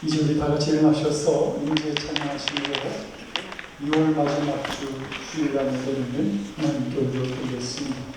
이제 우리 다 같이 일어나셔서 인제 찬양하시고 2월 마지막 주 주일날 예배는 하나님께 올려드리겠습니다.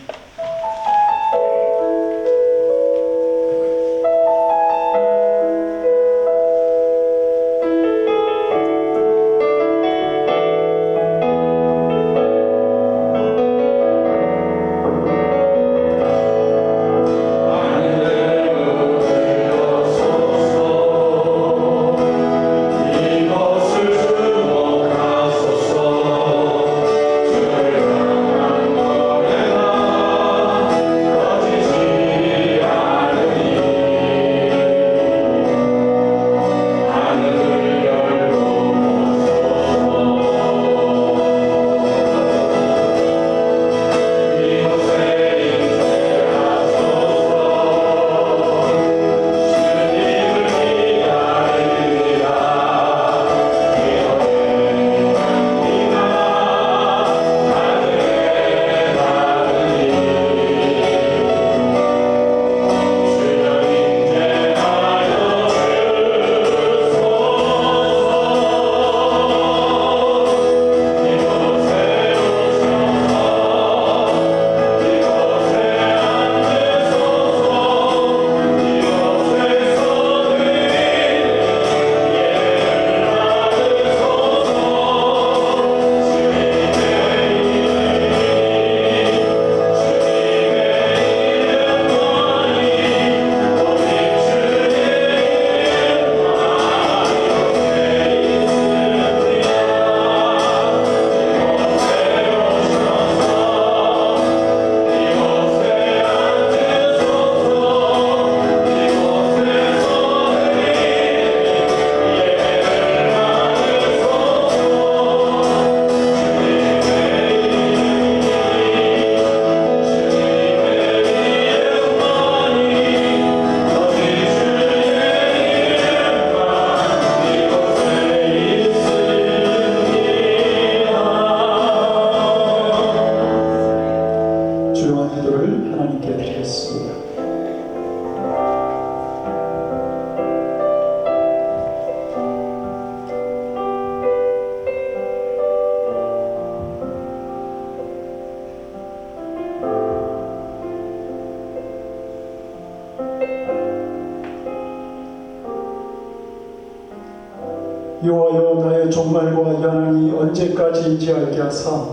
여호와여, 나의 종말과 연한이 언제까지인지 알게 하사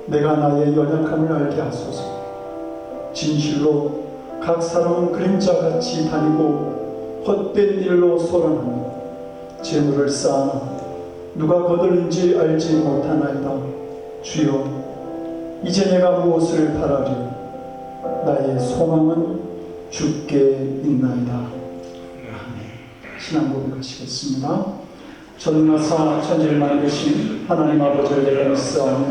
내가 나의 연약함을 알게 하소서. 진실로 각 사람은 그림자같이 다니고 헛된 일로 소란하며 재물을 쌓아 누가 거들는지 알지 못하나이다. 주여, 이제 내가 무엇을 바라리? 나의 소망은 주께 있나이다. 신앙 고백하시겠습니다. 전능하사 천지를 만드신 하나님 아버지를 내가 믿사오며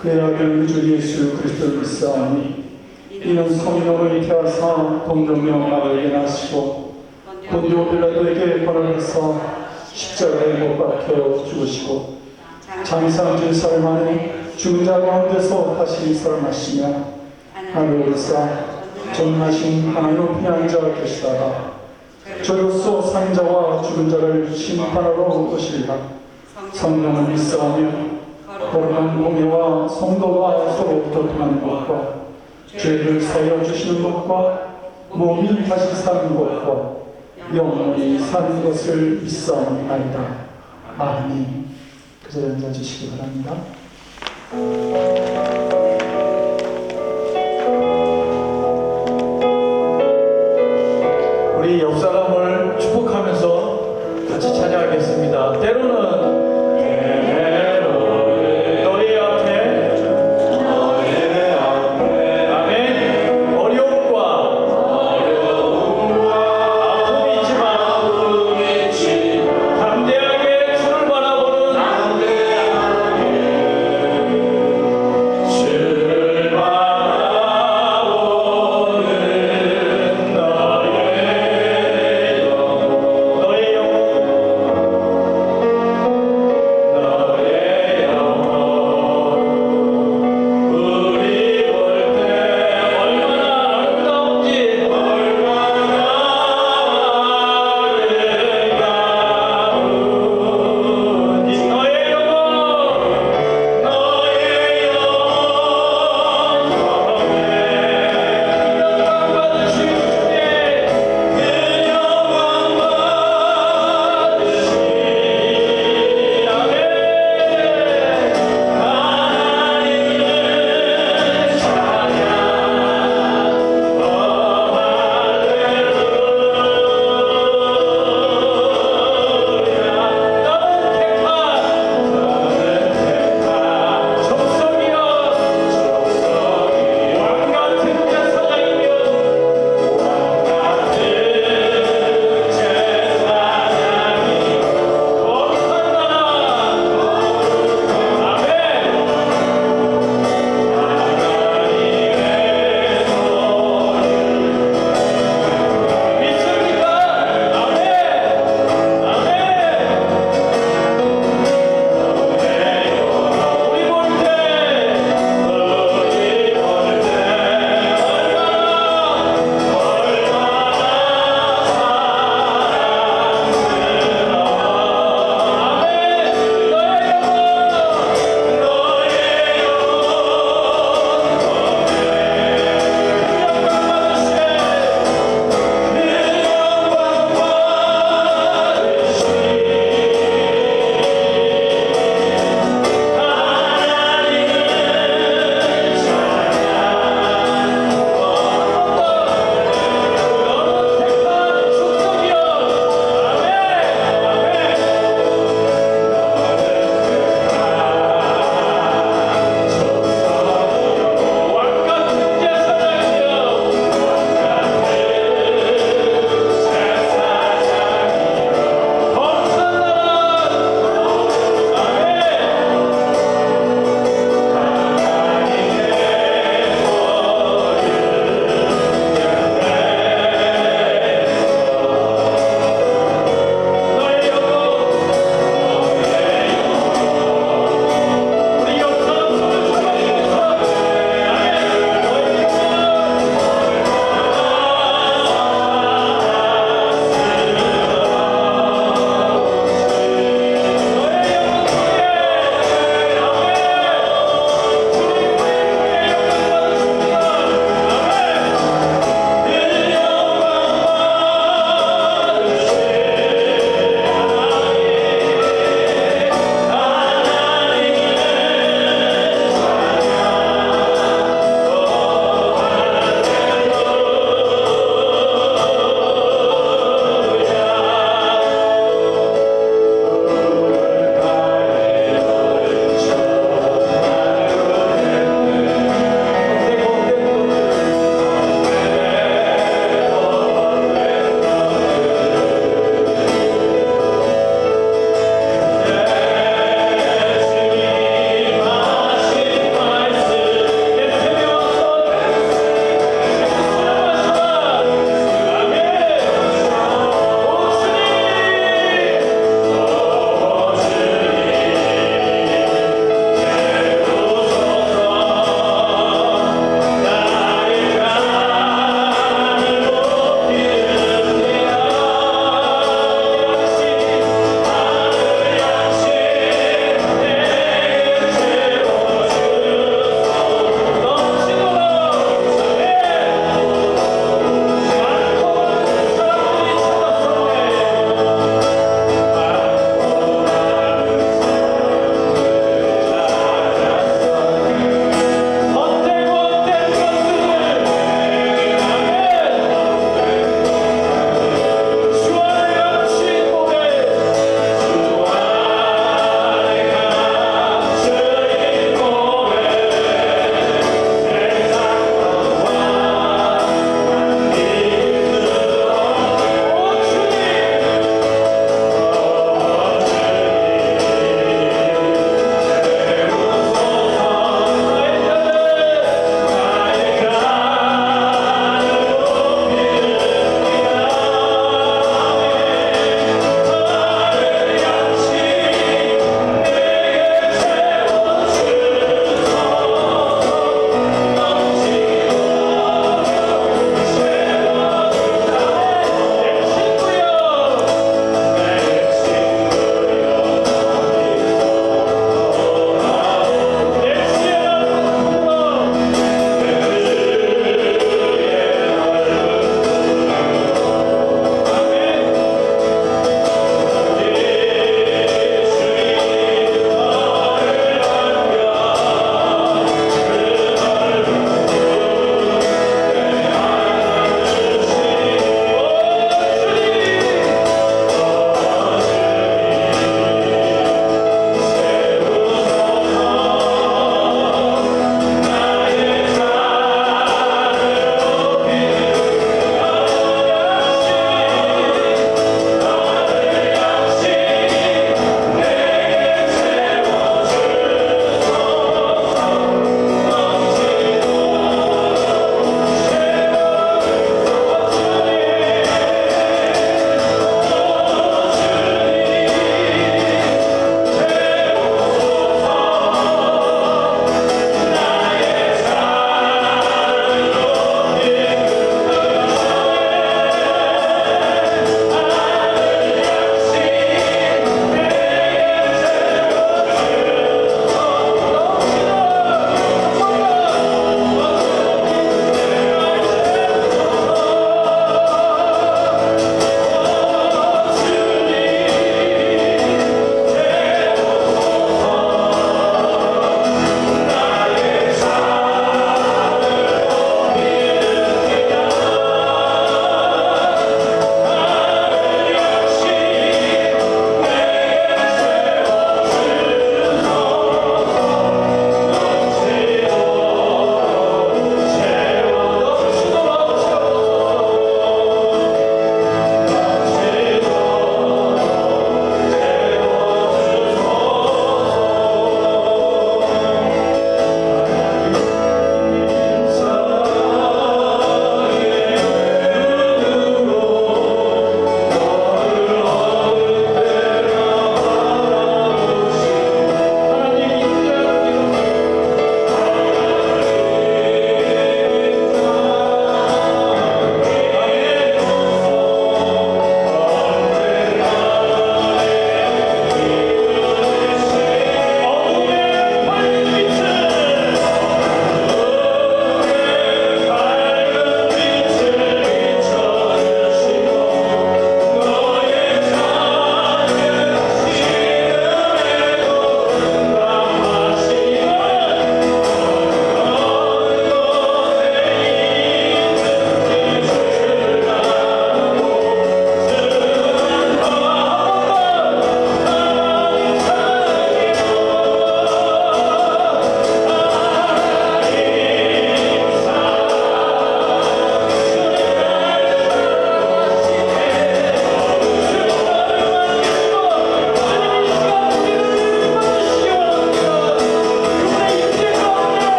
그의 아들 주 예수 그리스도를 믿사오니 이는 성령을 태하사 동정녀 마리아에게 나시고 본디오 빌라도에게 권한해서 십자가에 못 박혀 죽으시고 장상 7살 만에 죽은 자 가운데서 다시 살아나시며 하늘에 오르사 전능하신 하나님 높이 앉아 계시다가 저로서 산자와 죽은 자를 심판하러 오시리라. 성령을 믿사오며 거룩한 공예와 성도가 서로 교통하는 것과 죄를 사여 주시는 것과 몸이 다시 사는 것과 영원히 사는 것을 믿사옵나이다. 아멘. 그 자리에 앉아주시기 바랍니다. 우리 옆 사람을 축복하면서 같이 찬양하겠습니다. 때로는 너희 앞에 아멘. 어려움과 아픔이 있지만 담대하게 주를 바라보는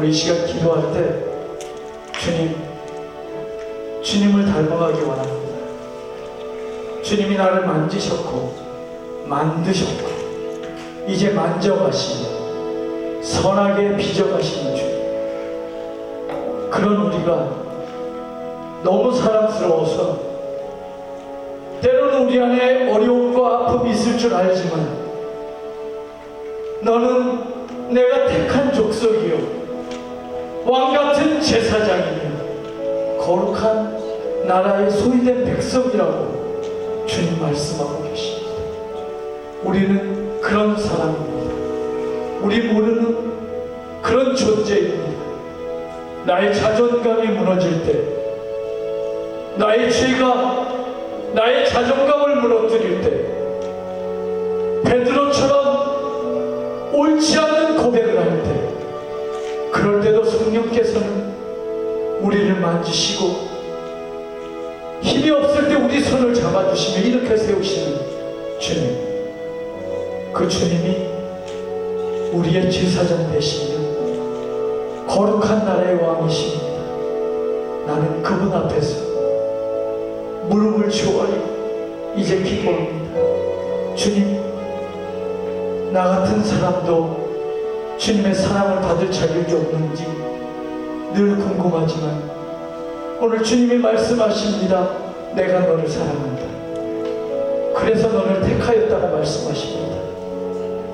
우리 이 시간 기도할 때 주님을 닮아가기 원합니다. 주님이 나를 만지셨고 만드셨고 이제 만져가시고 선하게 빚어가시는 주님, 그런 우리가 너무 사랑스러워서 때로는 우리 안에 어려움과 아픔이 있을 줄 알지만 너는 내가 택한 족속이요 왕같은 제사장이며 거룩한 나라의 소유된 백성이라고 주님 말씀하고 계십니다. 우리는 그런 사람입니다. 우리 모르는 그런 존재입니다. 나의 자존감이 무너질 때, 나의 죄가 나의 자존감을 무너뜨릴 때, 베드로처럼 옳지 않는 고백을 할 때, 그럴 때도 성령께서는 우리를 만지시고 힘이 없을 때 우리 손을 잡아주시며 이렇게 세우시는 주님, 그 주님이 우리의 제사장 되시며 거룩한 나라의 왕이십니다. 나는 그분 앞에서 무릎을 조아리고 이제 기도합니다. 주님, 나 같은 사람도 주님의 사랑을 받을 자격이 없는지 늘 궁금하지만 오늘 주님이 말씀하십니다. 내가 너를 사랑한다. 그래서 너를 택하였다고 말씀하십니다.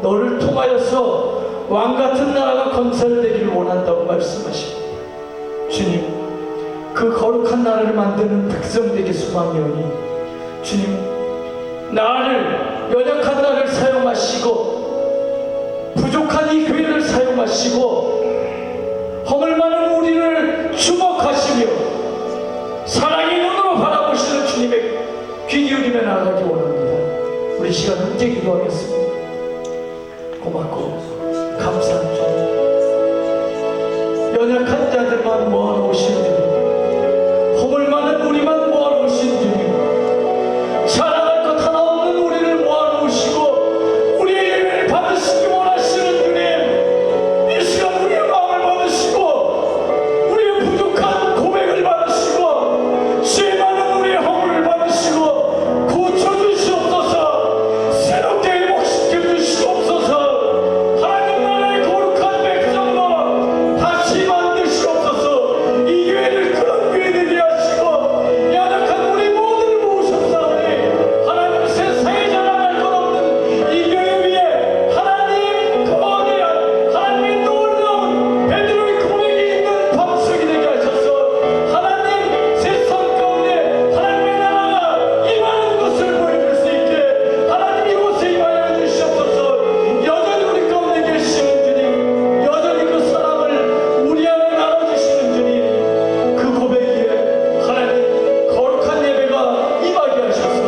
너를 통하여서 왕같은 나라가 건설되기를 원한다고 말씀하십니다. 주님, 그 거룩한 나라를 만드는 백성되게 소망이 오니 주님, 나를, 연약한 나를 사용하시고 부족한 이 교회를 사용하시고 허물 많은 우리를 주목하시며 사랑의 눈으로 바라보시는 주님의 귀 기울이며 나아가기 원합니다. 우리 시간 함께 기도하겠습니다. 고맙고 감사한 주님, 연약한 자들만 모아놓으신 주님, 허물 많은 우리만 모아놓으신 주님, 자랑할 것 하나 없는 우리를 모아놓으시고 우리의 예배를 받으시기 원하시는 주님, 이 시간 우리의 마음을 받으시고 우리의 부족한 고백을 받으시고 죄 많은 우리의 허물을 받으시고 고쳐주시옵소서. 새롭게 회복시켜 주시옵소서. 하나님 나라의 거룩한 백성으로 다시 만드시옵소서. 이 교회를 그런 교회 되게 하시고 연약한 우리 모두를 모으셨사오니 하나님 세상에 자랑할 것 없는 이 교회 위에 하나님 거대한 하나님의 놀라운 베드로의 고백이 있는 방석이 되게 하셔서 하나님 세상 가운데 하나님의 나라가 임하는 것을 보여줄 수 있게 하나님 이곳에 임하여 주시옵소서. 여전히 우리 가운데 계시는 주님, 여전히 그 사랑을 우리 안에 나눠주시는 주님, 그 고백 위에 하나님 거룩한 예배가 임하게 하셔서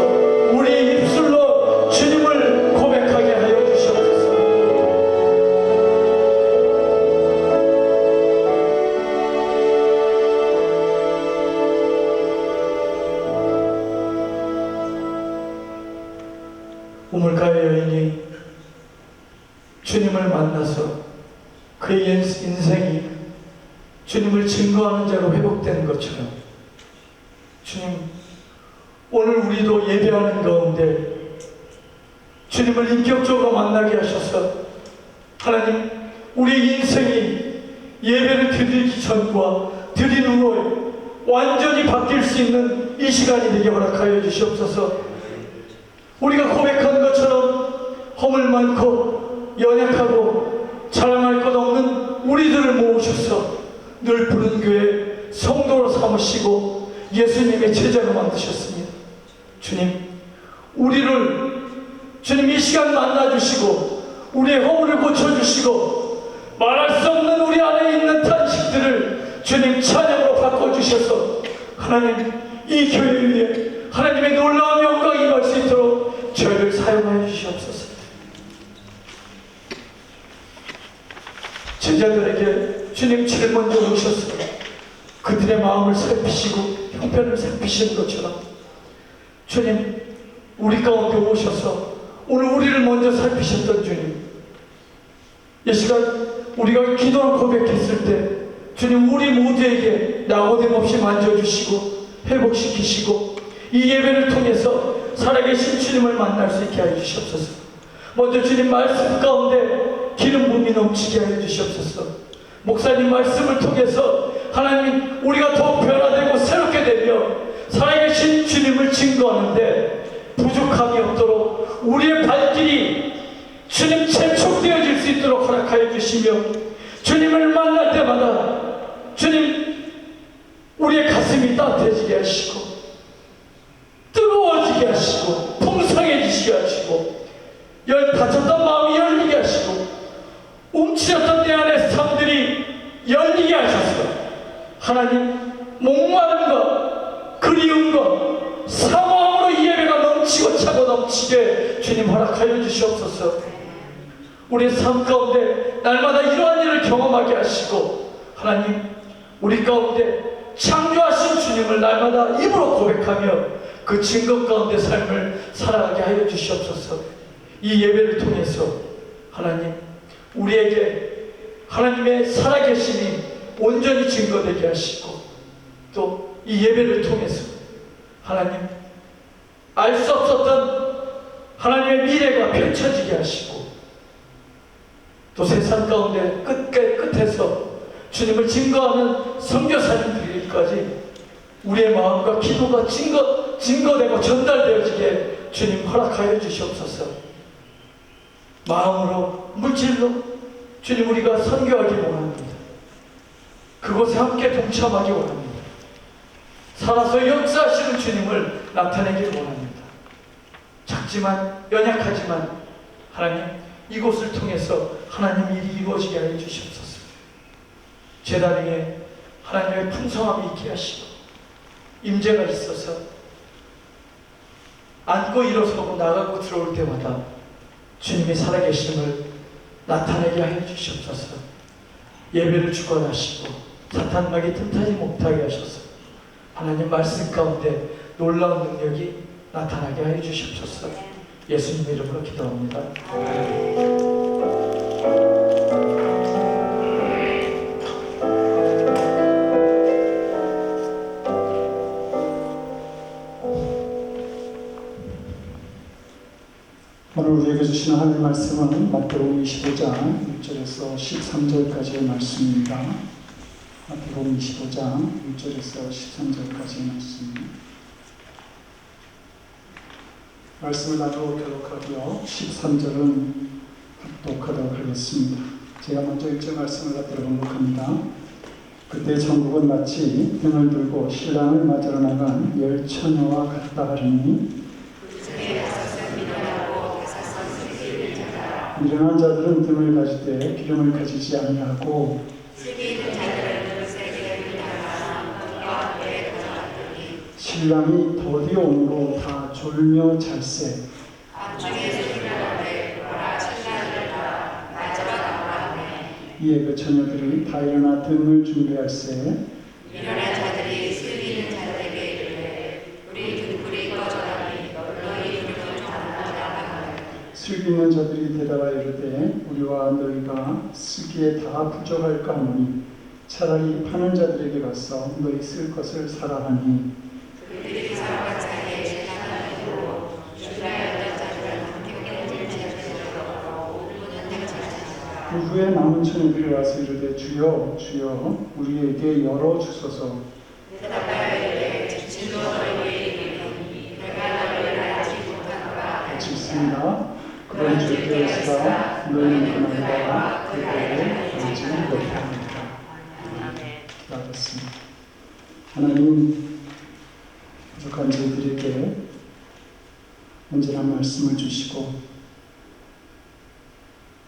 우리의 입술로 주님을 고백하게 하여 주시옵소서. 우물가의 여인이 주님을 만나서 그의 인생이 주님을 증거하는 자로 회복되는 것처럼 주님, 오늘 우리도 예배하는 가운데 주님을 인격적으로 만나게 하셔서 하나님, 우리의 인생이 예배를 드리기 전과 드린 후에 완전히 바뀔 수 있는 이 시간이 되게 허락하여 주시옵소서. 우리가 고백한 것처럼 허물 많고 연약하고 자랑할 것 없는 우리들을 모으셔서 늘 부른 교회 성도로 삼으시고 예수님의 제자로 만드셨습니다. 주님, 우리를 주님 이 시간 만나주시고 우리의 허물을 고쳐주시고 말할 수 없는 우리 안에 있는 탄식들을 주님 찬양으로 바꿔주셔서 하나님, 이 교회 위에 하나님의 놀라운 영광이 임할 수 있도록 저희를 사용하여 주시옵소서. 제자들에게 주님 제일 먼저 오셔서 그들의 마음을 살피시고 형편을 살피시는 것처럼 주님, 우리 가운데 오셔서 오늘 우리를 먼저 살피셨던 주님, 이 시간 우리가 기도를 고백했을 때 주님 우리 모두에게 낙오됨 없이 만져주시고 회복시키시고 이 예배를 통해서 살아계신 주님을 만날 수 있게 하여 주시옵소서. 먼저 주님 말씀 가운데 기름 부음이 넘치게 하여 주시옵소서. 목사님 말씀을 통해서 하나님 우리가 더욱 변화되고 새롭게 되며 살아계신 주님을 증거하는데 부족함이 없도록 우리의 발길이 주님 재촉되어질 수 있도록 허락하여 주시며 주님을 만날 때마다 주님 우리의 가슴이 따뜻해지게 하시고 뜨거워지게 하시고 풍성해지시게 하시고 닫혔던 마음이 열리게 하시고 움츠렸던 내 안의 삶들이 열리게 하셔서 하나님 목마른 것 그리운 것 사모함으로 이 예배가 넘치고 차고 넘치게 주님 허락하여 주시옵소서. 우리의 삶 가운데 날마다 이러한 일을 경험하게 하시고 하나님 우리 가운데 창조하신 주님을 날마다 입으로 고백하며 그 증거 가운데 삶을 살아가게 하여 주시옵소서. 이 예배를 통해서 하나님 우리에게 하나님의 살아계심이 온전히 증거되게 하시고 또 이 예배를 통해서 하나님 알 수 없었던 하나님의 미래가 펼쳐지게 하시고 또 세상 가운데 끝에서 주님을 증거하는 선교사님들에게까지 우리의 마음과 기도가 증거되고 전달되어지게 주님 허락하여 주시옵소서. 마음으로 물질로 주님 우리가 선교하기 원합니다. 그곳에 함께 동참하기 원합니다. 살아서 역사하시는 주님을 나타내길 원합니다. 작지만 연약하지만 하나님 이곳을 통해서 하나님 일이 이루어지게 하여 주시옵소서. 제단 위에 하나님의 풍성함이 있게 하시고 임재가 있어서 앉고 일어서고 나가고 들어올 때마다 주님의 살아계심을 나타내게 하여 주시옵소서. 예배를 주관하시고 사탄 막이 틈타지 못하게 하셔서 하나님 말씀 가운데 놀라운 능력이 나타나게 하여 주시옵소서. 예수님 이름으로 기도합니다. 오늘 우리에게 주시는 하나님 말씀은 마태복음 25장 1절에서 13절까지의 말씀입니다. 마태복음 25장 1절에서 13절까지의 말씀입니다. 말씀을 나누어 교독하고요. 13절은 합독하도록 하겠습니다. 제가 먼저 1절 말씀을 갖도록 번복합니다. 그때 천국은 마치 등을 들고 신랑을 맞으러 나간 10처녀와 같다 하리니 미련한 자들은 등을 가질 때 기름을 가지지 아니하고 신랑이 더디 오므로 다 졸며 잘세 이에 그 처녀들이 다 일어나 등을 준비할세 일어난 자들이 슬기는 자들에게 이르되 우리 등불이 꺼져가니 너희 등을 좀 나가라. 슬기는 자들이 대답하여 이르되 우리와 너희가 쓰기에 다 부족할까 하노니 차라리 파는 자들에게 가서 너희 쓸 것을 사라 하니 그들이 사람과 사이에 재단을 두고 주라였던 자들은 함께 자들로 오르는 행차하시니라. 그 후에 남은 처녀들이 와서 이르되 주여 주여 우리에게 열어 주소서. 대답하여 이르되 진로 너희에게 이르노니 내가 너희를 알지 못하노라. 같이 있습니다. 그런 주께 있으라 너희는 그날과 그 때를 알지 못합니다. 기도하겠습니다. 하나님 부족한 저희들에게 온전한 말씀을 주시고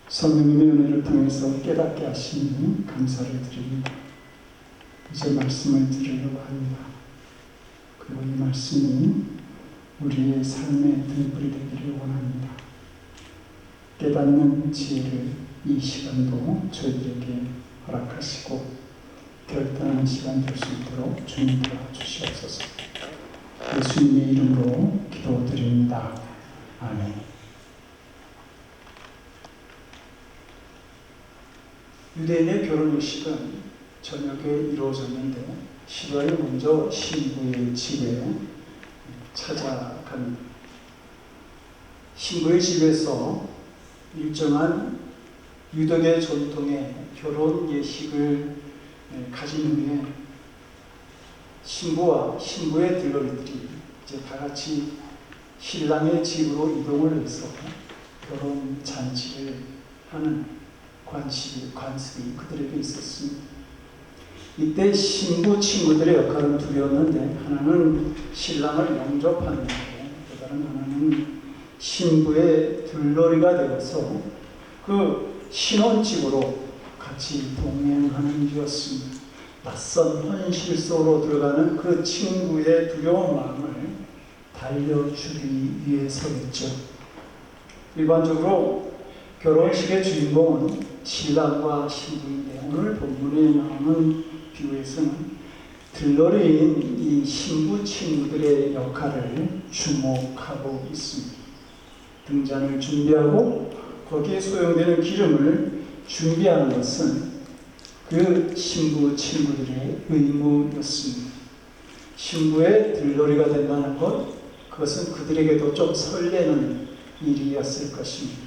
성령님의 은혜를 통해서 깨닫게 하시니 감사를 드립니다. 이제 말씀을 들으려고 합니다. 그리고 이 말씀이 우리의 삶의 등불이 되기를 원합니다. 깨닫는 지혜를 이 시간도 저희들에게 허락하시고 결단하는 시간 될 수 있도록 주님 도와주시옵소서. 예수님의 이름으로 기도드립니다. 아멘. 유대인의 결혼식은 저녁에 이루어졌는데 신랑이 먼저 신부의 집에 찾아갑니다. 신부의 집에서 일정한 유대계 전통의 결혼 예식을 가진 후에 신부와 신부의 들러리들이 이제 다 같이 신랑의 집으로 이동을 해서 결혼 잔치를 하는 관습이 그들에게 있었습니다. 이때 신부 친구들의 역할은 둘이었는데 하나는 신랑을 영접하는 거고 또 다른 하나는 신부의 들러리가 되어서 그 신혼집으로 같이 동행하는 일이었습니다. 낯선 현실 속으로 들어가는 그 친구의 두려운 마음을 달려주기 위해서겠죠. 일반적으로 결혼식의 주인공은 신랑과 신부인데 오늘 본문에 나오는 비유에서는 들러리인 이 신부 친구들의 역할을 주목하고 있습니다. 등잔을 준비하고 거기에 소용되는 기름을 준비하는 것은 그 신부 친구들의 의무였습니다. 신부의 들러리가 된다는 것, 그것은 그들에게도 좀 설레는 일이었을 것입니다.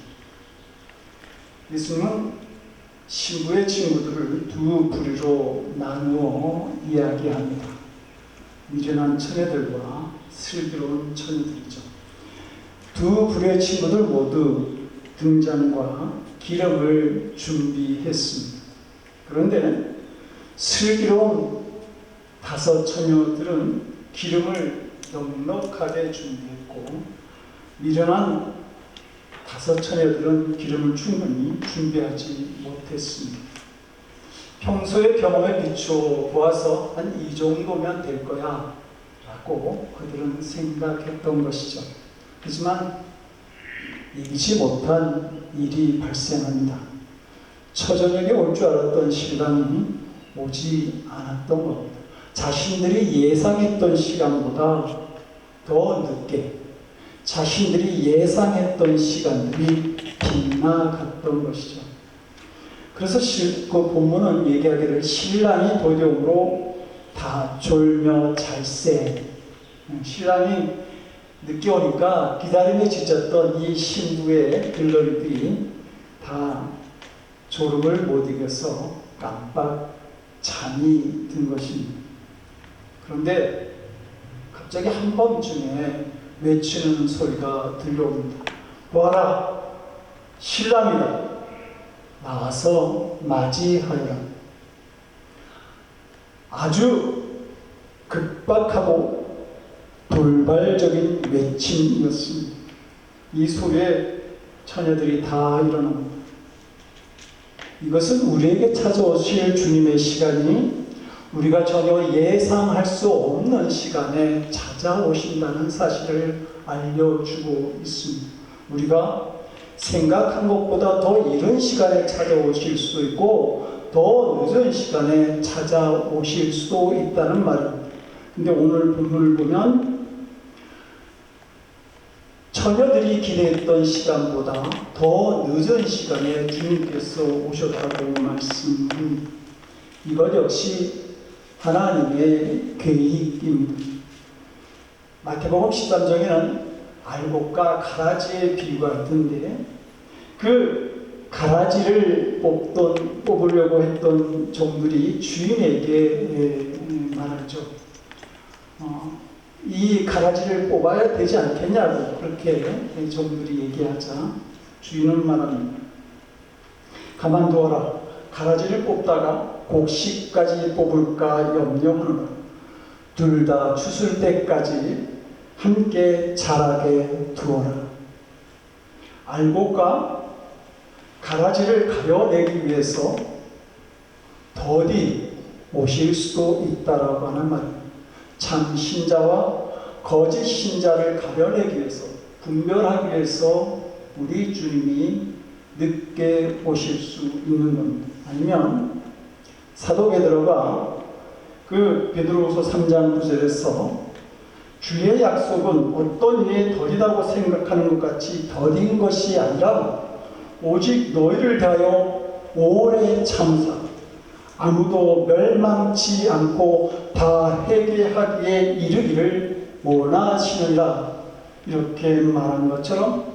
예수님은 신부의 친구들을 두 부류로 나누어 이야기합니다. 미련한 처녀들과 슬기로운 처녀들이죠. 두 부류의 친구들 모두 등잔과 기름을 준비했습니다. 그런데 슬기로운 다섯 처녀들은 기름을 넉넉하게 준비했고 미련한 다섯 처녀들은 기름을 충분히 준비하지 못했습니다. 평소의 경험에 비추어 보아서 한 이 정도면 될 거야 라고 그들은 생각했던 것이죠. 하지만 예기치 못한 일이 발생합니다. 처저녁에 올 줄 알았던 신랑이 오지 않았던 겁니다. 자신들이 예상했던 시간보다 더 늦게 자신들이 예상했던 시간들이 빗나갔던 것이죠. 그래서 그 본문은 얘기하기를 신랑이 도둑으로 다 졸며 잘세. 신랑이 늦게 오니까 기다림에 지쳤던 이 신부의 들러리들이 다 졸음을 못 이겨서 깜빡 잠이 든 것입니다. 그런데 갑자기 한밤중에 외치는 소리가 들려옵니다. 보아라, 신랑이다. 나와서 맞이하여라. 아주 급박하고 돌발적인 외침이었습니다. 이 소리에 처녀들이 다 일어납니다. 이것은 우리에게 찾아오실 주님의 시간이 우리가 전혀 예상할 수 없는 시간에 찾아오신다는 사실을 알려주고 있습니다. 우리가 생각한 것보다 더 이른 시간에 찾아오실 수도 있고 더 늦은 시간에 찾아오실 수도 있다는 말입니다. 근데 오늘 본문을 보면 처녀들이 기대했던 시간보다 더 늦은 시간에 주님께서 오셨다고 말씀합니다. 이것 역시 하나님의 계획입니다. 마태복음 13장에는 알곡과 가라지의 비유가 있던데 그 가라지를 뽑으려고 했던 종들이 주인에게 말하죠. 이 가라지를 뽑아야 되지 않겠냐고 그렇게 종들이 얘기하자 주인은 말합니다. 가만두어라. 가라지를 뽑다가 곡식까지 뽑을까 염려하노라. 둘 다 추술 때까지 함께 자라게 두어라. 알곡과 가라지를 가려내기 위해서 더디 오실 수도 있다라고 하는 말입니다. 참 신자와 거짓 신자를 가려내기 위해서 분별하기 위해서 우리 주님이 늦게 오실 수 있는 겁니다. 아니면 사도 베드로가 그 베드로후서 3장 9절에서 주의 약속은 어떤 이에 더디다고 생각하는 것 같이 더딘 것이 아니라 오직 너희를 대하여 오래 참사, 아무도 멸망치 않고 다 회개하기에 이르기를 원하시느니라. 이렇게 말한 것처럼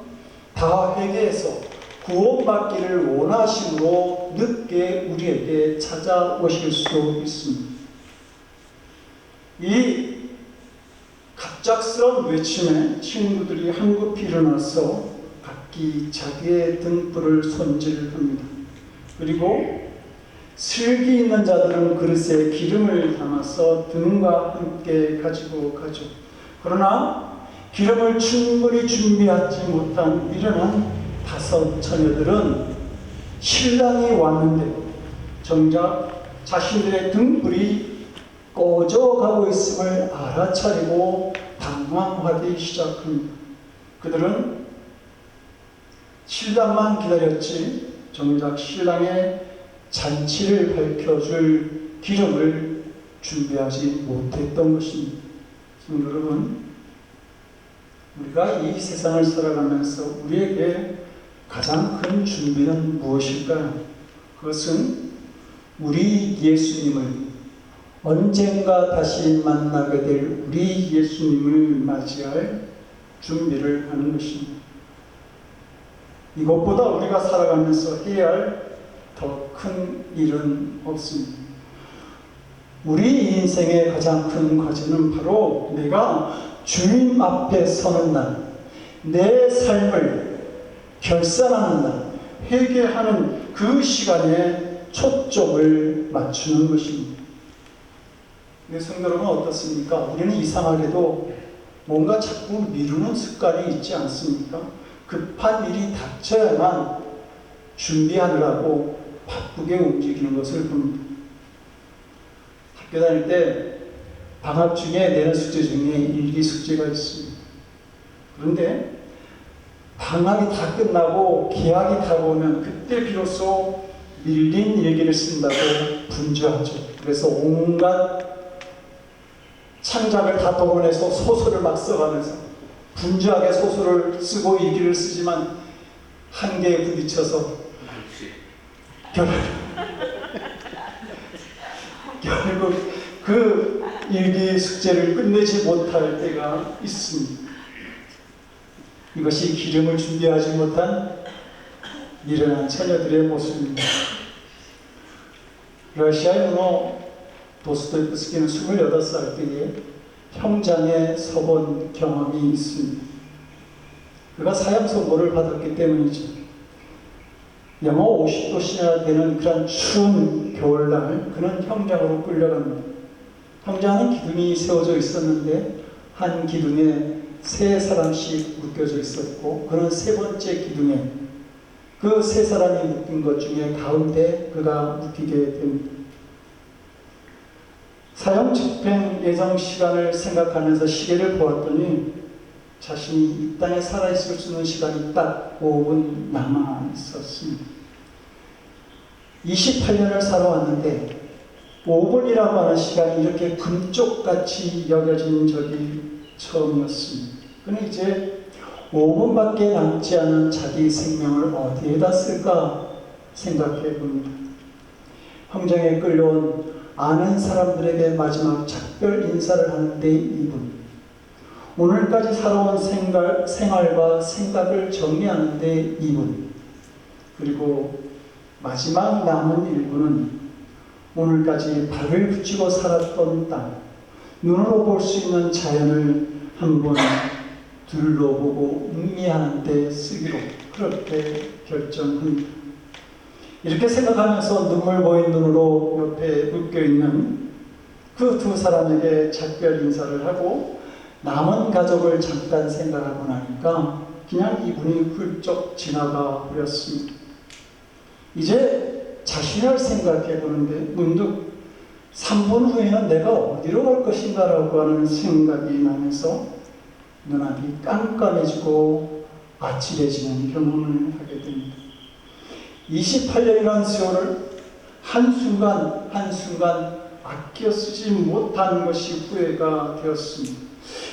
다 회개해서 구원받기를 원하심으로 늦게 우리에게 찾아오실 수 있습니다. 이 갑작스러운 외침에 친구들이 한급히 일어나서 각기 자기의 등불을 손질합니다. 그리고 슬기 있는 자들은 그릇에 기름을 담아서 등과 함께 가지고 가죠. 그러나 기름을 충분히 준비하지 못한 미련한 5 처녀들은 신랑이 왔는데 정작 자신들의 등불이 꺼져가고 있음을 알아차리고 당황하기 시작합니다. 그들은 신랑만 기다렸지 정작 신랑의 잔치를 밝혀줄 기름을 준비하지 못했던 것입니다. 여러분, 우리가 이 세상을 살아가면서 우리에게 가장 큰 준비는 무엇일까요? 그것은 우리 예수님을 언젠가 다시 만나게 될 우리 예수님을 맞이할 준비를 하는 것입니다. 이것보다 우리가 살아가면서 해야 할 더 큰 일은 없습니다. 우리 인생의 가장 큰 과제는 바로 내가 주님 앞에 서는 날, 내 삶을 결산하는 날, 회개하는 그 시간에 초점을 맞추는 것입니다. 성도 여러분 어떻습니까? 우리는 이상하게도 뭔가 자꾸 미루는 습관이 있지 않습니까? 급한 일이 닥쳐야만 준비하느라고 바쁘게 움직이는 것을 봅니다. 학교 다닐 때 방학 중에 내는 숙제 중에 일기 숙제가 있습니다. 그런데 방학이 다 끝나고 개학이 다가오면 그때 비로소 밀린 일기를 쓴다고 분주하죠. 그래서 온갖 창작을 다 동원해서 소설을 막 써가면서 분주하게 소설을 쓰고 일기를 쓰지만 한계에 부딪혀서 결국 그 일기 숙제를 끝내지 못할 때가 있습니다. 이것이 기름을 준비하지 못한 미련한 처녀들의 모습입니다. 러시아의 문호 도스토옙스키는 28살 때에 형장에 서본 경험이 있습니다. 그가 사형 선고를 받았기 때문이죠. 영하 50도씨나 되는 그런 추운 겨울날 그는 형장으로 끌려갑니다. 형장은 기둥이 세워져 있었는데 한 기둥에 3사람씩 묶여져 있었고 그는 3번째 기둥에 그 3사람이 묶인 것 중에 가운데 그가 묶이게 됩니다. 사형 집행 예정 시간을 생각하면서 시계를 보았더니 자신이 이 땅에 살아있을 수 있는 시간이 딱 5분 남아 있었습니다. 28년을 살아왔는데 5분이라고 하는 시간이 이렇게 금쪽같이 여겨진 적이 처음이었습니다. 그는 이제 5분밖에 남지 않은 자기 생명을 어디에다 쓸까 생각해 봅니다. 형장에 끌려온 아는 사람들에게 마지막 작별 인사를 하는데 2분. 오늘까지 살아온 생활과 생각을 정리하는데 2분. 그리고 마지막 남은 1분은 오늘까지 발을 붙이고 살았던 땅, 눈으로 볼 수 있는 자연을 한번 둘러보고 음미하는 데 쓰기로 그렇게 결정합니다. 이렇게 생각하면서 눈물 보인 눈으로 옆에 묶여있는 그 2 사람에게 작별 인사를 하고 남은 가족을 잠깐 생각하고 나니까 그냥 이분이 훌쩍 지나가 버렸습니다. 이제 자신을 생각해 보는데 문득 3분 후에는 내가 어디로 갈 것인가 라고 하는 생각이 나면서 눈앞이 깜깜해지고 아찔해지는 경험을 하게 됩니다. 28년이라는 세월을 한순간 아껴 쓰지 못한 것이 후회가 되었습니다.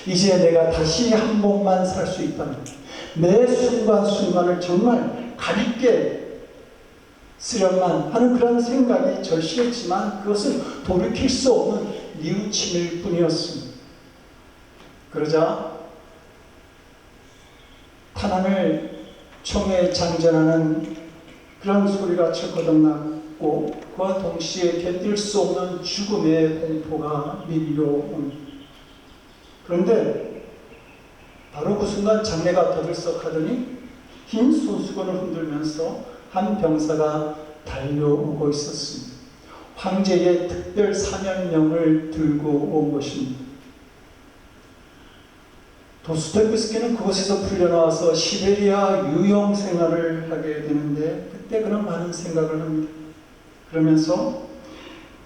이제 내가 다시 한 번만 살 수 있다면 매 순간순간을 정말 가볍게 쓰련만 하는 그런 생각이 절실했지만 그것은 돌이킬 수 없는 뉘우침일 뿐이었습니다. 그러자 탄환을 총에 장전하는 그런 소리가 철거덕 났고 그와 동시에 견딜 수 없는 죽음의 공포가 밀려옵니다. 그런데 바로 그 순간 장례가 더들썩하더니 흰 손수건을 흔들면서 한 병사가 달려오고 있었습니다. 황제의 특별 사면령을 들고 온 것입니다. 도스토옙스키는 그곳에서 풀려나와서 시베리아 유영 생활을 하게 되는데 그때 그는 많은 생각을 합니다. 그러면서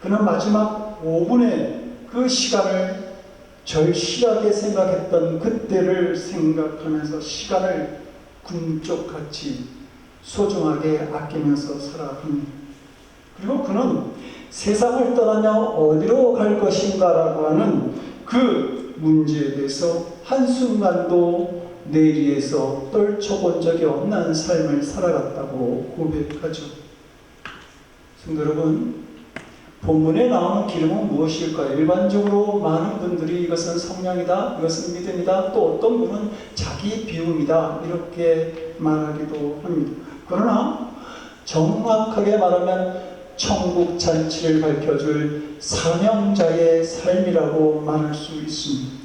그는 마지막 5분의 그 시간을 절실하게 생각했던 그때를 생각하면서 시간을 금쪽같이 소중하게 아끼면서 살아갑니다. 그리고 그는 세상을 떠나며 어디로 갈 것인가라고 하는 그 문제에 대해서 한순간도 내리에서 떨쳐본 적이 없는 삶을 살아갔다고 고백하죠. 성도 여러분, 본문에 나오는 기름은 무엇일까요? 일반적으로 많은 분들이 이것은 성령이다, 이것은 믿음이다, 또 어떤 분은 자기 비움이다 이렇게 말하기도 합니다. 그러나 정확하게 말하면 천국 잔치를 밝혀줄 사명자의 삶이라고 말할 수 있습니다.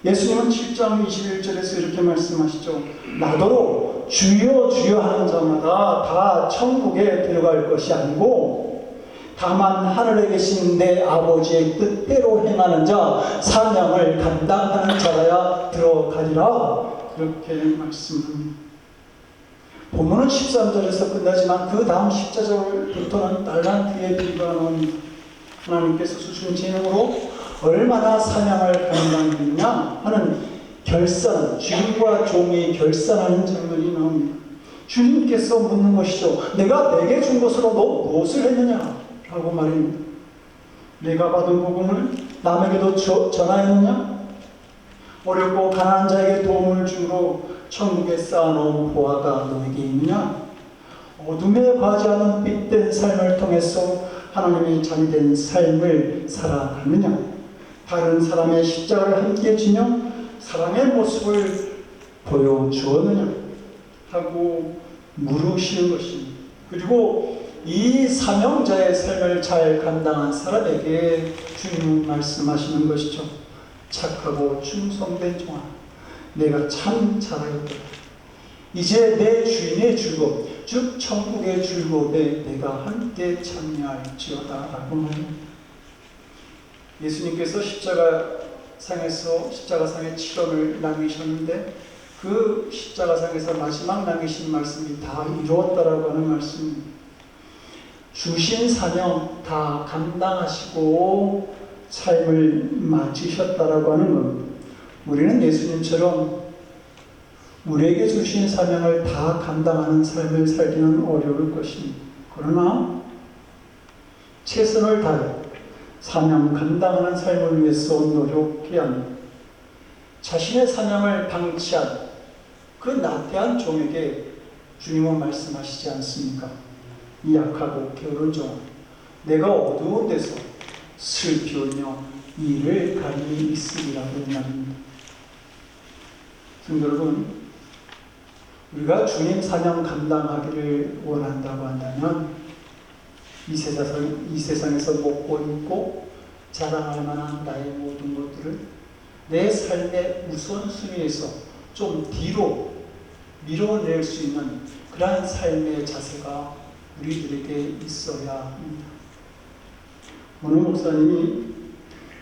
예수님은 7장 21절에서 이렇게 말씀하시죠. 나더러 주여 주여 하는 자마다 다 천국에 들어갈 것이 아니고 다만 하늘에 계신 내 아버지의 뜻대로 행하는 자, 사명을 감당하는 자라야 들어가리라. 그렇게 말씀합니다. 본문은 13절에서 끝나지만 그 다음 14절부터는 달란트의 비유가 나옵니다. 하나님께서 주신 재능으로 얼마나 사명을 감당했느냐 하는 결산, 주인과 종이 결산하는 장면이 나옵니다. 주님께서 묻는 것이죠. 내가 내게 준 것으로 너 무엇을 했느냐? 라고 말입니다. 내가 받은 복음을 남에게도 전하였느냐? 어렵고 가난한 자에게 도움을 주므로 천국에 쌓아놓은 보화가 너에게 있느냐? 어둠에 과지하는 빛된 삶을 통해서 하나님의 자녀된 삶을 살아가느냐? 다른 사람의 십자가를 함께 지며 사랑의 모습을 보여주었느냐? 하고 물으시는 것입니다. 그리고 이 사명자의 삶을 잘 감당한 사람에게 주님은 말씀하시는 것이죠. 착하고 충성된 종아, 내가 참 잘하였다. 이제 내 주인의 즐거움, 즉 천국의 즐거움에 내가 함께 참여할지어다 라고 말합니다. 예수님께서 십자가상의 치료를 남기셨는데 그 십자가상에서 마지막 남기신 말씀이 다 이루었다라고 하는 말씀입니다. 주신 사명 다 감당하시고 삶을 마치셨다라고 하는 것. 우리는 예수님처럼 우리에게 주신 사명을 다 감당하는 삶을 살기는 어려울 것입니다. 그러나 최선을 다해 사명 감당하는 삶을 위해서 노력해야 합니다. 자신의 사명을 방치한 그 나태한 종에게 주님은 말씀하시지 않습니까? 이 약하고 게으른 종아, 내가 어두운 데서 슬피 울며 이를 가리니 있으리라고 말합니다. 성도 여러분, 우리가 주님 사명 감당하기를 원한다고 한다면 이 세상에서 먹고 입고 자랑할 만한 나의 모든 것들을 내 삶의 우선순위에서 좀 뒤로 밀어낼 수 있는 그러한 삶의 자세가 우리들에게 있어야 합니다. 어느 목사님이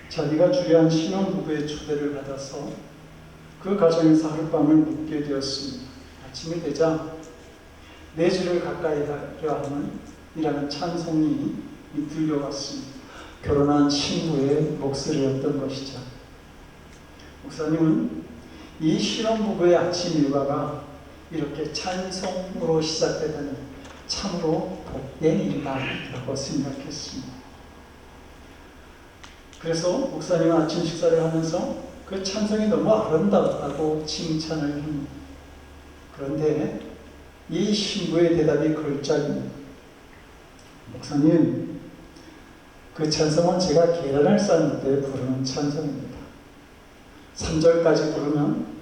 자기가 주례한 신혼부부의 초대를 받아서 그 가정에서 하룻밤을 묵게 되었습니다. 아침이 되자 내 주를 가까이 하려 하는 이라는 찬송이 들려왔습니다. 결혼한 신부의 목소리였던 것이죠. 목사님은 이 신혼부부의 아침 일과가 이렇게 찬송으로 시작되다니 참으로 복된 일이다라고 생각했습니다. 그래서 목사님은 아침 식사를 하면서 그 찬송이 너무 아름답다고 칭찬을 합니다. 그런데 이 신부의 대답이 걸작입니다. 목사님, 그 찬송은 제가 계란을 삶을 때 부르는 찬송입니다. 3절까지 부르면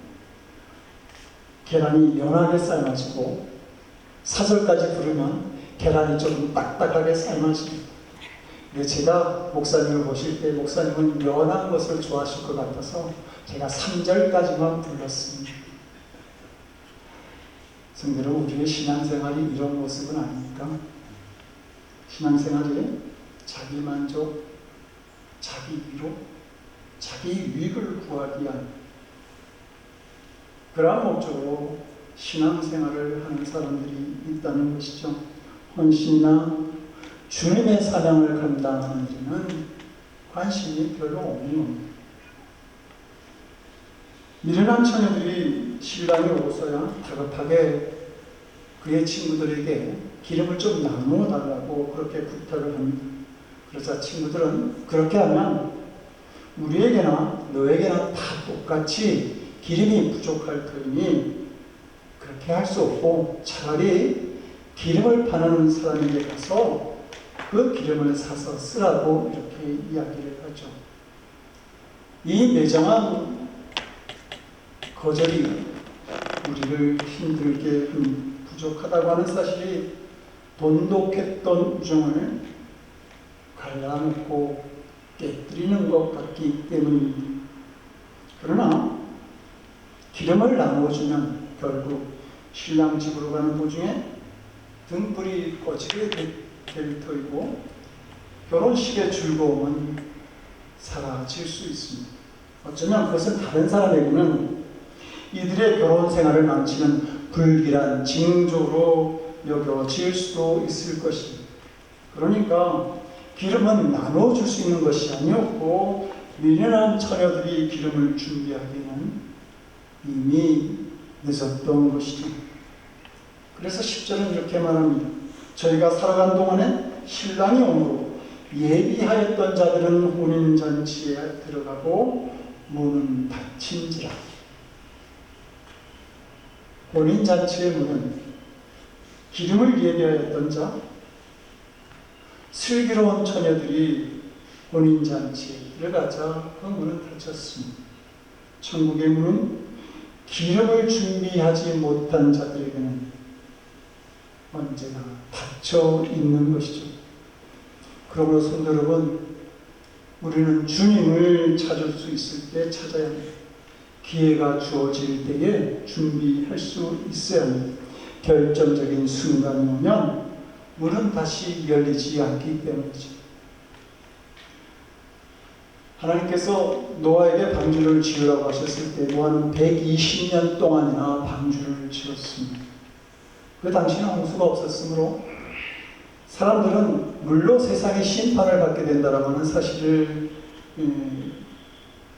계란이 연하게 삶아지고 4절까지 부르면 계란이 좀 딱딱하게 삶아집니다. 근데 제가 목사님을 보실 때 목사님은 연한 것을 좋아하실 것 같아서 제가 3절까지만 불렀습니다. 성도는 우리의 신앙생활이 이런 모습은 아닙니까? 신앙생활이 자기 만족, 자기 위로, 자기 유익을 구하기 위한 그러한 목적으로 신앙생활을 하는 사람들이 있다는 것이죠. 헌신이나 주님의 사명을 감당하는 일에는 관심이 별로 없는 겁니다. 미련한 처녀들이 신랑이 오고서야 다급하게 그의 친구들에게 기름을 좀 나누어 달라고 그렇게 부탁을 합니다. 그러자 친구들은 그렇게 하면 우리에게나 너에게나 다 똑같이 기름이 부족할 터이니 그렇게 할 수 없고 차라리 기름을 파는 사람에게 가서 그 기름을 사서 쓰라고 이렇게 이야기를 하죠. 이 매정한 거절이 우리를 힘들게 부족하다고 하는 사실이 돈독했던 우정을 갈라놓고 깨뜨리는 것 같기 때문입니다. 그러나 기름을 나누어주면 결국 신랑 집으로 가는 도중에 등불이 꺼지게 될 터이고 결혼식의 즐거움은 사라질 수 있습니다. 어쩌면 그것은 다른 사람에게는 이들의 결혼 생활을 망치는 불길한 징조로 여겨질 수도 있을 것입니다. 그러니까 기름은 나눠줄 수 있는 것이 아니었고 미련한 처녀들이 기름을 준비하기에는 이미 늦었던 것이죠. 그래서 10절은 이렇게 말합니다. 저희가 살아간 동안에 신랑이 오므로 예비하였던 자들은 혼인잔치에 들어가고 문은 닫힌지라. 혼인잔치의 문은 기름을 예비하였던 자, 슬기로운 처녀들이 혼인잔치에 들어가자 그 문은 닫혔습니다. 천국의 문은 기름을 준비하지 못한 자들에게는 언제나 닫혀 있는 것이죠. 그러므로 성도 여러분, 우리는 주님을 찾을 수 있을 때 찾아야 합니다. 기회가 주어질 때에 준비할 수 있어야 합니다. 결정적인 순간이 오면 문은 다시 열리지 않기 때문이죠. 하나님께서 노아에게 방주를 지으라고 하셨을 때 노아는 120년 동안이나 방주를 지었습니다. 그 당시에는 홍수가 없었으므로 사람들은 물로 세상의 심판을 받게 된다라고 하는 사실을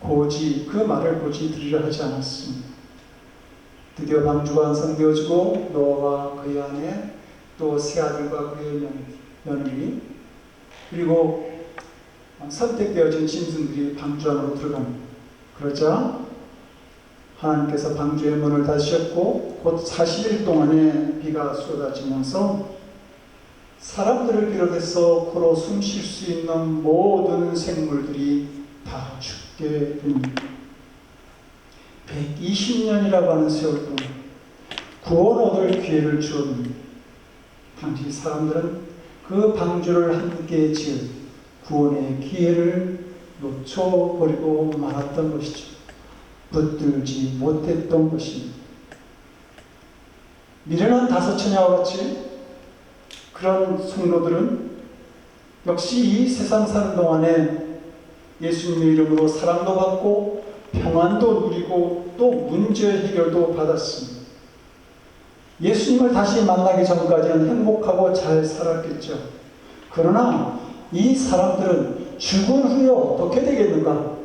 그 말을 고지 들으려 하지 않았습니다. 드디어 방주가 완성되어지고 노아와 그의 아내 또 세 아들과 그의 며느리 그리고 선택되어진 짐승들이 방주 안으로 들어갑니다. 그러자 하나님께서 방주의 문을 닫으셨고 곧 40일 동안의 비가 쏟아지면서 사람들을 비롯해서 코로 숨 쉴 수 있는 모든 생물들이 다 죽게 됩니다. 120년이라고 하는 세월 동안 구원 얻을 기회를 주었는데 당시 사람들은 그 방주를 함께 지은 구원의 기회를 놓쳐버리고 말았던 것이죠. 붙들지 못했던 것입니다. 미련한 다섯 처녀와 같이 그런 성도들은 역시 이 세상 사는 동안에 예수님의 이름으로 사랑도 받고 평안도 누리고 또 문제 해결도 받았습니다. 예수님을 다시 만나기 전까지는 행복하고 잘 살았겠죠. 그러나 이 사람들은 죽은 후에 어떻게 되겠는가?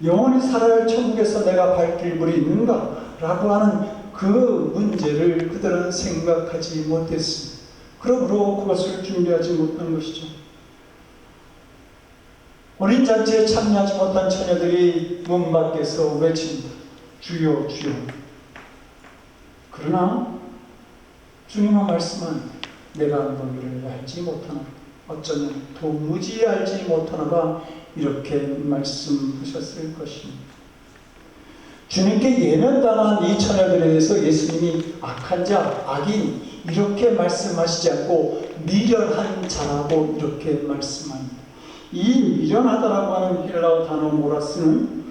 영원히 살아야 할 천국에서 내가 갈 길물이 있는가? 라고 하는 그 문제를 그들은 생각하지 못했습니다. 그러므로 그것을 준비하지 못한 것이죠. 혼인잔치에 참여하지 못한 처녀들이 문 밖에서 외칩니다. 주여 주여. 그러나 주님은 말씀은 내가 너희를 알지 못하나 어쩌면 도무지 알지 못하나가 이렇게 말씀하셨을 것입니다. 주님께 예면당한 이 처녀들에 대해서 예수님이 악한 자, 악인 이렇게 말씀하시지 않고 미련한 자라고 이렇게 말씀합니다. 이 미련하다라고 하는 헬라어 단어 모라스는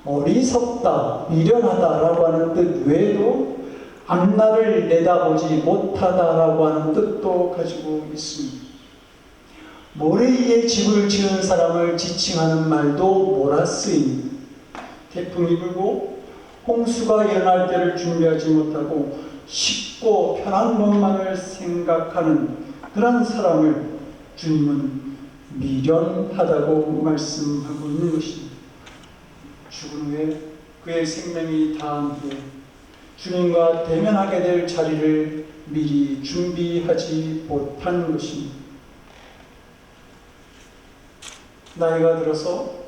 어리석다, 미련하다라고 하는 뜻 외에도 앞날을 내다보지 못하다라고 하는 뜻도 가지고 있습니다. 모래 위에 집을 지은 사람을 지칭하는 말도 모라스입니다. 태풍이 불고 홍수가 일어날 때를 준비하지 못하고 쉽고 편한 것만을 생각하는 그런 사람을 주님은 미련하다고 말씀하고 있는 것입니다. 죽은 후에 그의 생명이 다한 후에 주님과 대면하게 될 자리를 미리 준비하지 못한 것입니다. 나이가 들어서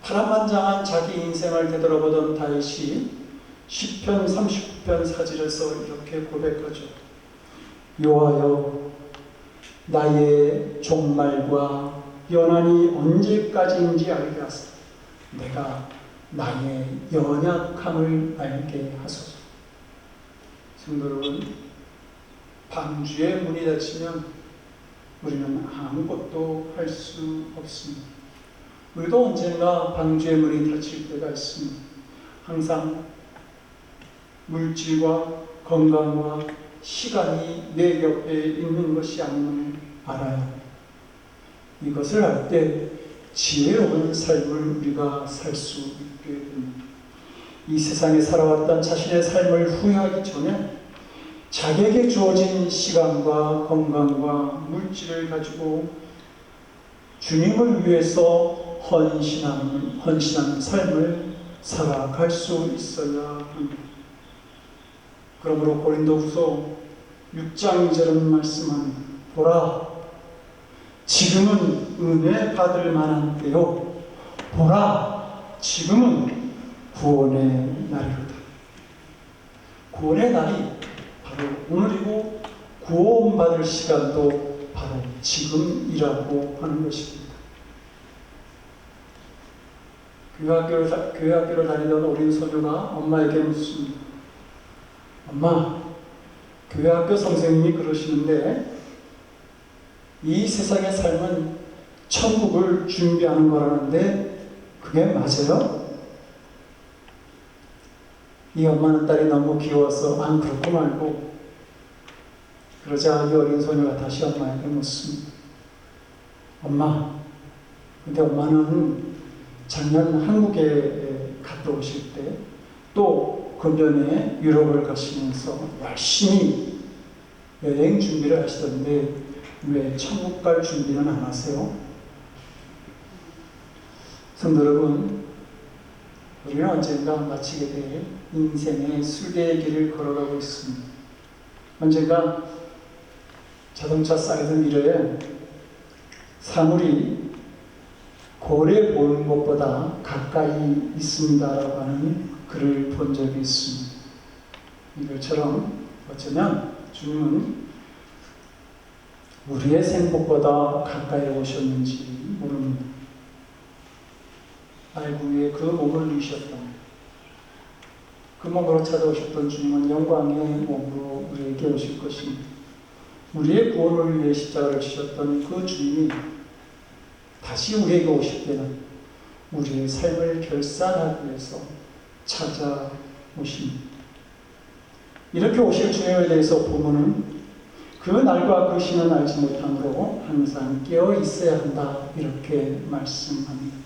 파란만장한 자기 인생을 되돌아보던 다윗이 시편 39편 4절에서 이렇게 고백하죠. 여호와여, 나의 종말과 연한이 언제까지인지 알게 하소서. 내가 나의 연약함을 알게 하소서. 성도 여러분, 방주에 문이 닫히면 우리는 아무것도 할 수 없습니다. 우리도 언젠가 방주의 문이 닫힐 때가 있습니다. 항상 물질과 건강과 시간이 내 옆에 있는 것이 아님을 알아야 합니다. 이것을 알 때 지혜로운 삶을 우리가 살 수 있게 됩니다. 이 세상에 살아왔던 자신의 삶을 후회하기 전에 자기에게 주어진 시간과 건강과 물질을 가지고 주님을 위해서 헌신하는 삶을 살아갈 수 있어야 합니다. 그러므로 고린도후서 6장 2절은 말씀합니다. 보라, 지금은 은혜 받을 만한 때요. 보라, 지금은 구원의 날이로다. 구원의 날이 바로 오늘이고 구원받을 시간도 바로 지금이라고 하는 것입니다. 교회 학교를 다니던 어린 소녀가 엄마에게 묻습니다. 엄마, 교회 학교 선생님이 그러시는데 이 세상의 삶은 천국을 준비하는 거라는데 그게 맞아요? 이 엄마는 딸이 너무 귀여워서 안 그렇고 말고, 그러자 이 어린 소녀가 다시 엄마에게 묻습니다. 엄마, 근데 엄마는 작년 한국에 갔다 오실 때 또 금년에 유럽을 가시면서 열심히 여행 준비를 하시던데 왜 천국 갈 준비는 안 하세요? 성도 여러분, 우리는 언젠가 마치게 될 인생의 순례의 길을 걸어가고 있습니다. 언젠가 자동차 사이드 미러에 사물이 고래 보는 것보다 가까이 있습니다라고 하는 글을 본 적이 있습니다. 이것처럼 어쩌면 주님은 우리의 생복보다 가까이 오셨는지 모릅니다. 아이고 위에 그 몸을 누이셨던, 그 몸으로 찾아오셨던 주님은 영광의 몸으로 우리에게 오실 것입니다. 우리의 구원을 위해 십자가를 지셨던 그 주님이 다시 우리에게 오실 때는 우리의 삶을 결산하기 위해서 찾아오십니다. 이렇게 오실 주님에 대해서 보면은 그 날과 그 시는 알지 못함으로 항상 깨어 있어야 한다, 이렇게 말씀합니다.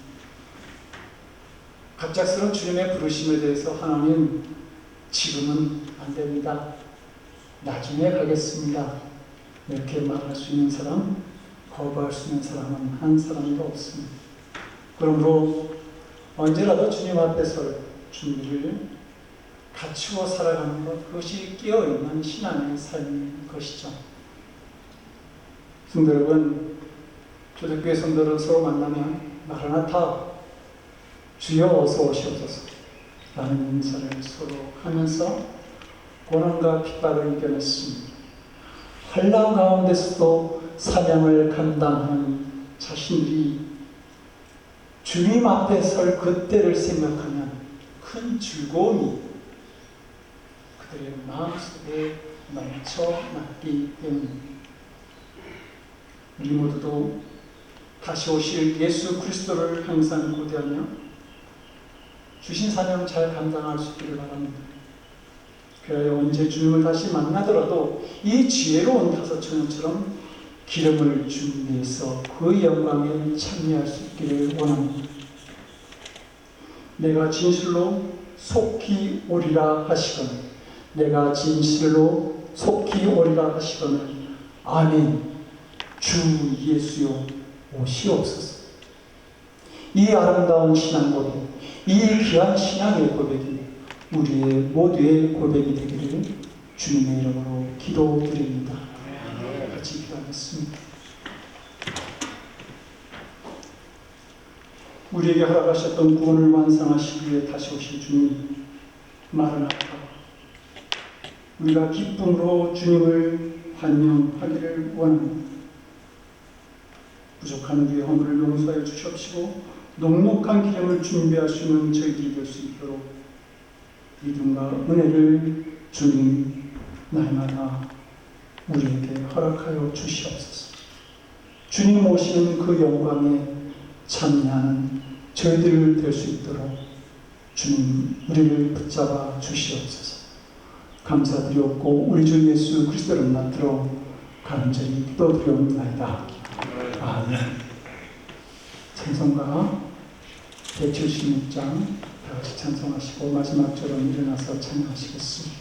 갑작스러운 주님의 부르심에 대해서 하나님, 지금은 안 됩니다, 나중에 가겠습니다, 이렇게 말할 수 있는 사람, 거부할 수 있는 사람은 한 사람도 없습니다. 그러므로 언제라도 주님 앞에 설 준비를 갖추어 살아가는 것, 그것이 깨어있는 신앙의 삶인 것이죠. 성도 여러분, 초대교회 성도를 서로 만나면 마라나타, 주여 어서 오시옵소서 라는 인사를 서로 하면서 고난과 핍박을 이겨냈습니다. 환난 가운데서도 사명을 감당하는 자신들이 주님 앞에 설 그때를 생각하면 큰 즐거움이 그들의 마음속에 넘쳐났기 때문입니다. 우리 모두도 다시 오실 예수 그리스도를 항상 고대하며 주신 사명 잘 감당할 수 있기를 바랍니다. 그래야 언제 주님을 다시 만나더라도 이 지혜로운 다섯 처녀처럼 기름을 준비해서 그 영광에 참여할 수 있기를 원합니다. 내가 진실로 속히 오리라 하시거늘, 내가 진실로 속히 오리라 하시거늘, 아멘. 주 예수여 오시옵소서. 이 아름다운 신앙 고백, 이 귀한 신앙의 고백이 우리의 모두의 고백이 되기를 주님의 이름으로 기도드립니다. 같이 기도하겠습니다. 우리에게 허락하셨던 구원을 완성하시기 위해 다시 오실 주님, 마라나타. 우리가 기쁨으로 주님을 환영하기를 원합니다. 부족한 우리의 허물을 용서해 주시옵시고 넉넉한 기름을 준비할 수 있는 저희들이 될 수 있도록 믿음과 은혜를 주님 날마다 우리에게 허락하여 주시옵소서. 주님 오시는 그 영광에 참여하는 저희들 될 수 있도록 주님 우리를 붙잡아 주시옵소서. 감사드리옵고 우리 주 예수 그리스도를 만들어 간절히 기도드리옵나이다. 아멘. 찬송가 176장 다 같이 찬송하시고 마지막 절은 일어나서 찬양하시겠습니다.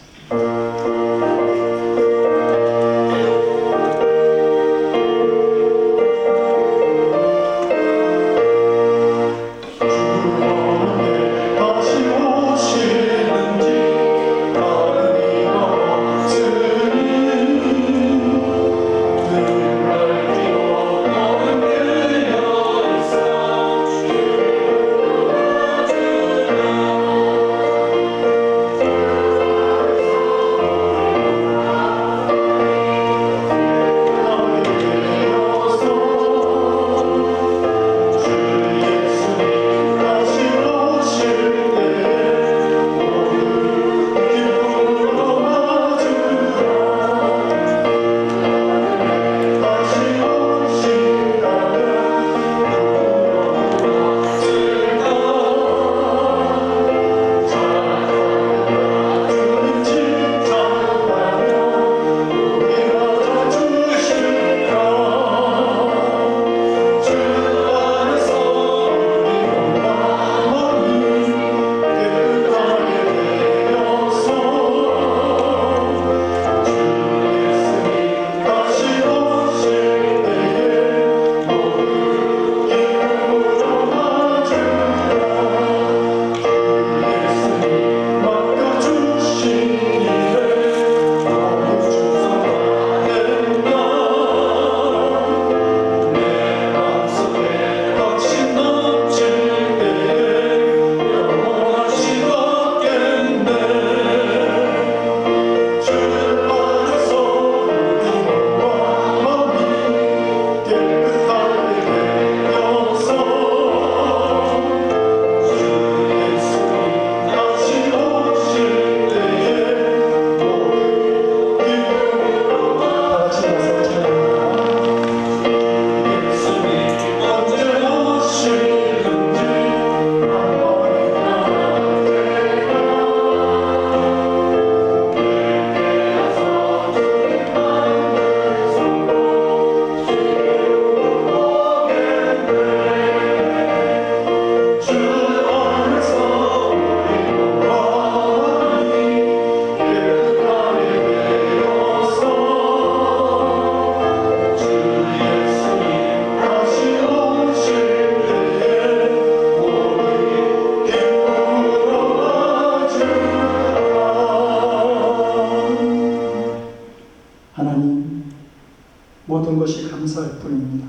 모든 것이 감사할 뿐입니다.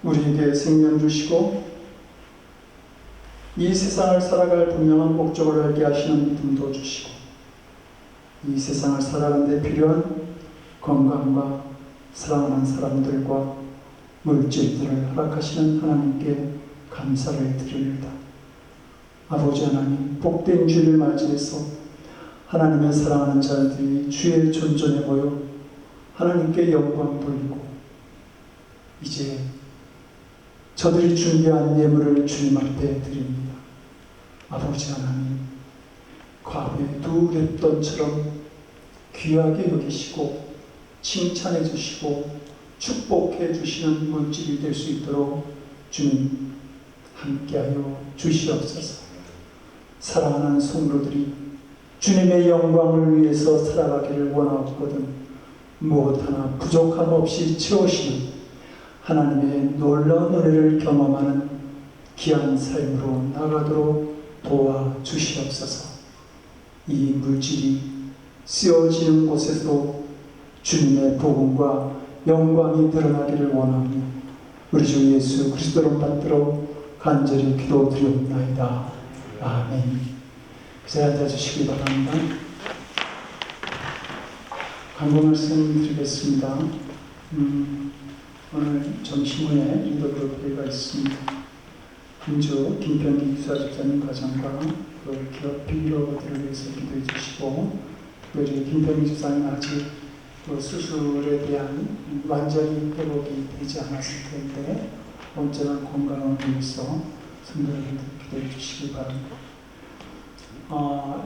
우리에게 생명 주시고 이 세상을 살아갈 분명한 목적을 알게 하시는 믿음도 주시고 이 세상을 살아가는 데 필요한 건강과 사랑하는 사람들과 물질들을 허락하시는 하나님께 감사를 드립니다. 아버지 하나님, 복된 주를 맞이해서 하나님의 사랑하는 자들이 주의 존전에 모여 하나님께 영광 돌리고 이제 저들이 준비한 예물을 주님 앞에 드립니다. 아버지 하나님, 과거에 두 랩돈처럼 귀하게 여기시고 칭찬해 주시고 축복해 주시는 물질이 될 수 있도록 주님 함께하여 주시옵소서. 사랑하는 성도들이 주님의 영광을 위해서 살아가기를 원하거든 무엇 하나 부족함 없이 채우시는 하나님의 놀라운 은혜를 경험하는 귀한 삶으로 나가도록 도와주시옵소서. 이 물질이 쓰여지는 곳에서도 주님의 복음과 영광이 드러나기를 원하며 우리 주 예수 그리스도로 받도록 간절히 기도드리옵나이다. 아멘. 그새 앉아주시기 바랍니다. 간구 말씀 드리겠습니다. 오늘 점심후에 리더그룹 회의가 있습니다. 금주 김평기 기사 집사님 가정과 그 기업 빌려들을 위해서 기도해 주시고, 우리 김평기 집사님 아직 그 수술에 대한 완전히 회복이 되지 않았을 텐데 온전한 건강을 위해서 성도들에게 기도해 주시기 바랍니다.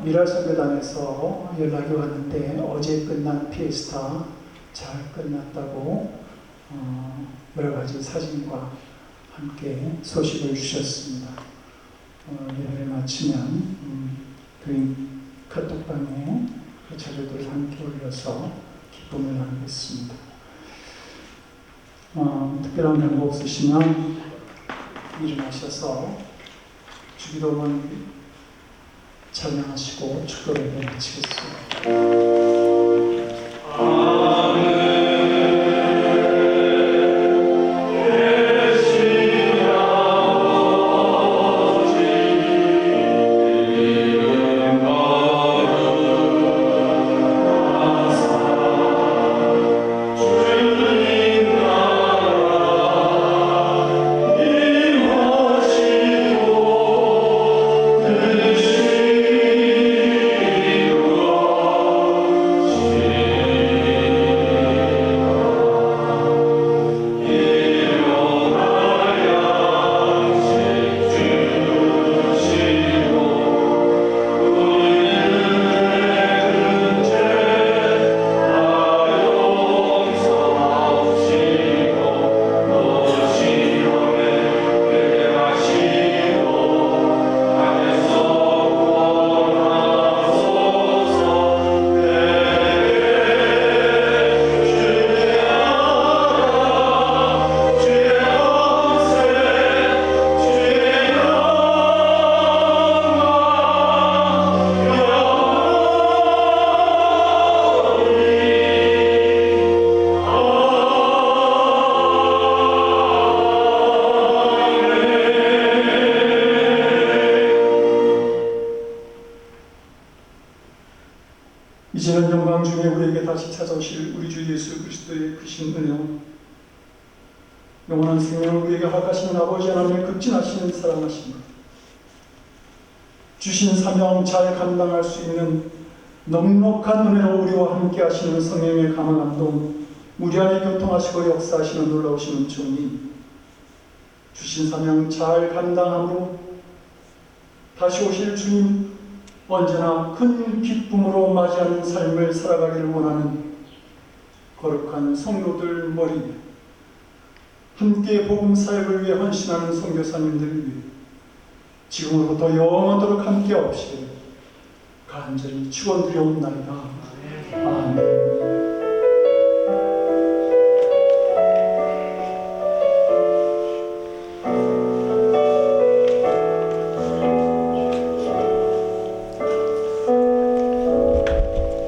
미랄선교단에서 연락이 왔는데 어제 끝난 피에스타 잘 끝났다고 여러 가지 사진과 함께 소식을 주셨습니다. 예배를 마치면 그 카톡방에 그 자료들을 함께 올려서 기쁨을 나누겠습니다. 특별한 경고 없으시면 일어나셔서 주기도문 찬양하시고 축도를 마치겠습니다. 이제는 영광 중에 우리에게 다시 찾아오실 우리 주 예수 그리스도의 크신 은혜와 영원한 생명을 우리에게 허락하시는 아버지 하나님의 극진하시는 사랑하심과 주신 사명 잘 감당할 수 있는 넉넉한 은혜로 우리와 함께 하시는 성령의 감화감동 우리 안에 교통하시고 역사하시는 놀라우신 은총이 주신 사명 잘 감당함으로 다시 오실 주님 언제나 큰 기쁨으로 맞이하는 삶을 살아가기를 원하는 거룩한 성도들 머리 위에 함께 복음 사역을 위해 헌신하는 선교사님들을 위해 지금으로부터 영원토록 함께 없이 간절히 축원드려옵나이다.